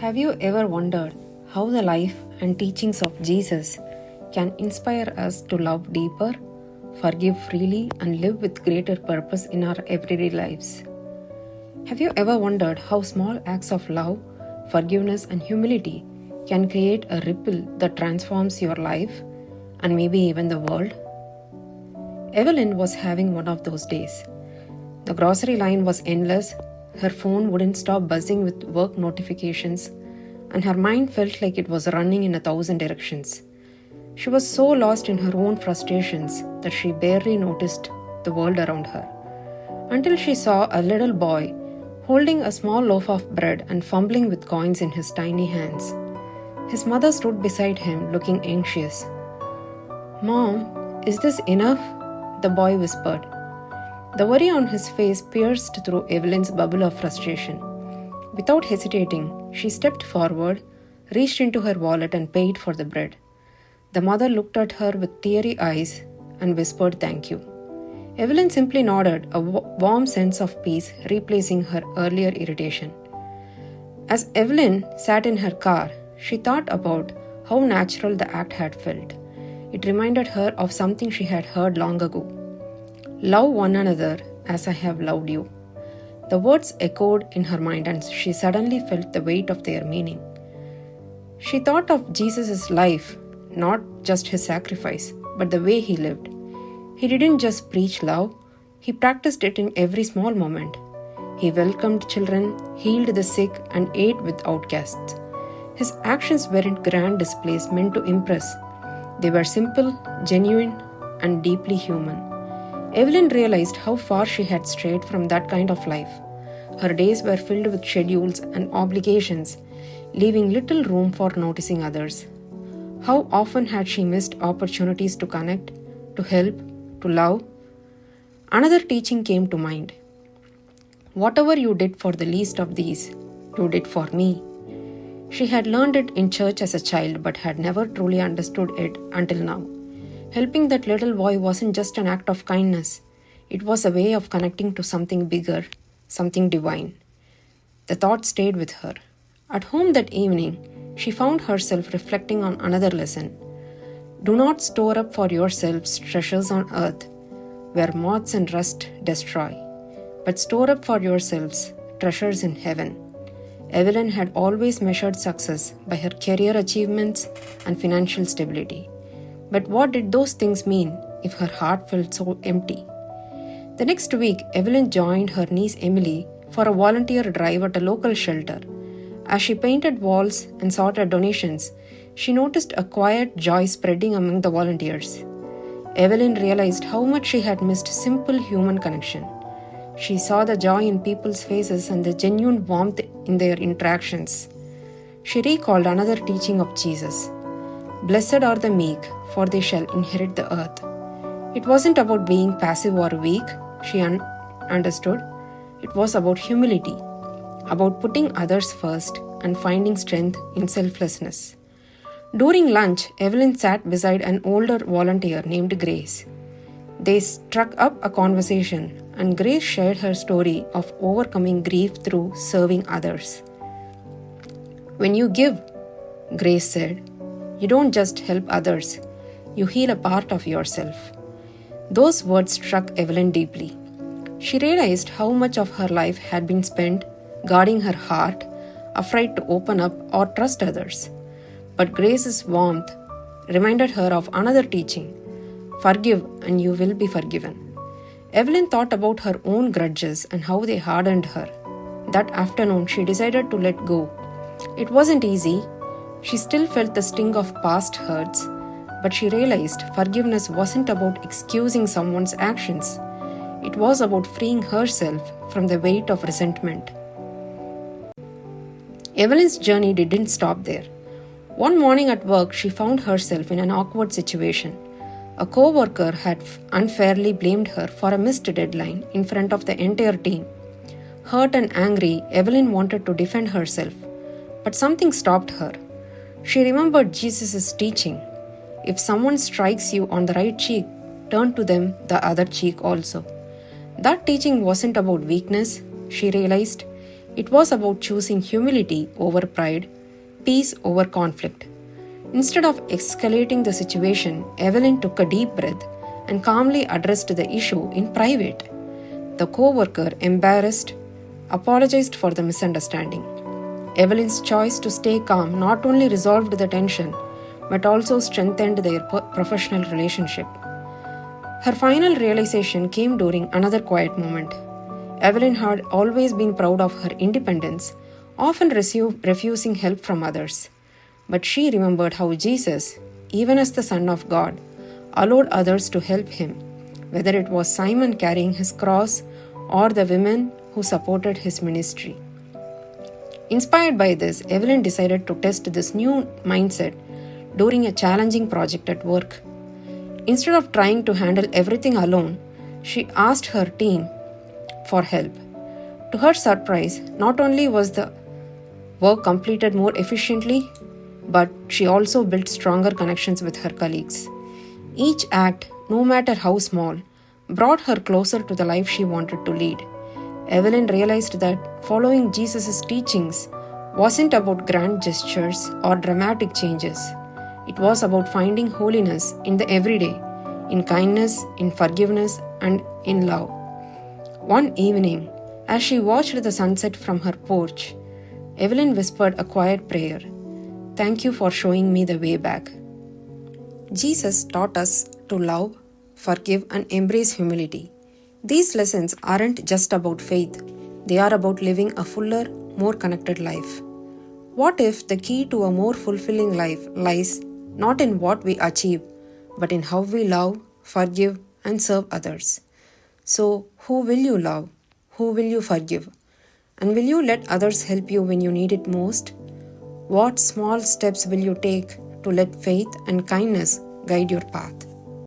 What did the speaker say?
Have you ever wondered how the life and teachings of Jesus can inspire us to love deeper, forgive freely, and live with greater purpose in our everyday lives? Have you ever wondered how small acts of love, forgiveness, and humility can create a ripple that transforms your life and maybe even the world? Evelyn was having one of those days. The grocery line was endless, her phone wouldn't stop buzzing with work notifications, and her mind felt like it was running in 1,000 directions. She was so lost in her own frustrations that she barely noticed the world around her, until she saw a little boy holding a small loaf of bread and fumbling with coins in his tiny hands. His mother stood beside him, looking anxious. "Mom, is this enough?" the boy whispered. The worry on his face pierced through Evelyn's bubble of frustration. Without hesitating, she stepped forward, reached into her wallet and paid for the bread. The mother looked at her with teary eyes and whispered thank you. Evelyn simply nodded, a warm sense of peace replacing her earlier irritation. As Evelyn sat in her car, she thought about how natural the act had felt. It reminded her of something she had heard long ago. "Love one another as I have loved you." The words echoed in her mind and she suddenly felt the weight of their meaning. She thought of Jesus' life, not just his sacrifice, but the way he lived. He didn't just preach love, he practiced it in every small moment. He welcomed children, healed the sick, and ate with outcasts. His actions weren't grand displays meant to impress. They were simple, genuine, and deeply human. Evelyn realized how far she had strayed from that kind of life. Her days were filled with schedules and obligations, leaving little room for noticing others. How often had she missed opportunities to connect, to help, to love? Another teaching came to mind. "Whatever you did for the least of these, you did for me." She had learned it in church as a child but had never truly understood it until now. Helping that little boy wasn't just an act of kindness, it was a way of connecting to something bigger, something divine. The thought stayed with her. At home that evening, she found herself reflecting on another lesson. Do not store up for yourselves treasures on earth, where moths and rust destroy, but store up for yourselves treasures in heaven. Evelyn had always measured success by her career achievements and financial stability. But what did those things mean if her heart felt so empty? The next week, Evelyn joined her niece Emily for a volunteer drive at a local shelter. As she painted walls and sorted donations, she noticed a quiet joy spreading among the volunteers. Evelyn realized how much she had missed simple human connection. She saw the joy in people's faces and the genuine warmth in their interactions. She recalled another teaching of Jesus. "Blessed are the meek, for they shall inherit the earth." It wasn't about being passive or weak, she understood. It was about humility, about putting others first and finding strength in selflessness. During lunch, Evelyn sat beside an older volunteer named Grace. They struck up a conversation, and Grace shared her story of overcoming grief through serving others. "When you give," Grace said, "you don't just help others, you heal a part of yourself." Those words struck Evelyn deeply. She realized how much of her life had been spent guarding her heart, afraid to open up or trust others. But Grace's warmth reminded her of another teaching: forgive and you will be forgiven. Evelyn thought about her own grudges and how they hardened her. That afternoon, she decided to let go. It wasn't easy. She still felt the sting of past hurts, but she realized forgiveness wasn't about excusing someone's actions. It was about freeing herself from the weight of resentment. Evelyn's journey didn't stop there. One morning at work, she found herself in an awkward situation. A co-worker had unfairly blamed her for a missed deadline in front of the entire team. Hurt and angry, Evelyn wanted to defend herself, but something stopped her. She remembered Jesus' teaching. If someone strikes you on the right cheek, turn to them the other cheek also. That teaching wasn't about weakness, she realized. It was about choosing humility over pride, peace over conflict. Instead of escalating the situation, Evelyn took a deep breath and calmly addressed the issue in private. The co-worker, embarrassed, apologized for the misunderstanding. Evelyn's choice to stay calm not only resolved the tension but also strengthened their professional relationship. Her final realization came during another quiet moment. Evelyn had always been proud of her independence, often refusing help from others. But she remembered how Jesus, even as the Son of God, allowed others to help him, whether it was Simon carrying his cross or the women who supported his ministry. Inspired by this, Evelyn decided to test this new mindset during a challenging project at work. Instead of trying to handle everything alone, she asked her team for help. To her surprise, not only was the work completed more efficiently, but she also built stronger connections with her colleagues. Each act, no matter how small, brought her closer to the life she wanted to lead. Evelyn realized that following Jesus' teachings wasn't about grand gestures or dramatic changes. It was about finding holiness in the everyday, in kindness, in forgiveness, and in love. One evening, as she watched the sunset from her porch, Evelyn whispered a quiet prayer. "Thank you for showing me the way back." Jesus taught us to love, forgive, and embrace humility. These lessons aren't just about faith, they are about living a fuller, more connected life. What if the key to a more fulfilling life lies not in what we achieve, but in how we love, forgive, and serve others? So, who will you love? Who will you forgive? And will you let others help you when you need it most? What small steps will you take to let faith and kindness guide your path?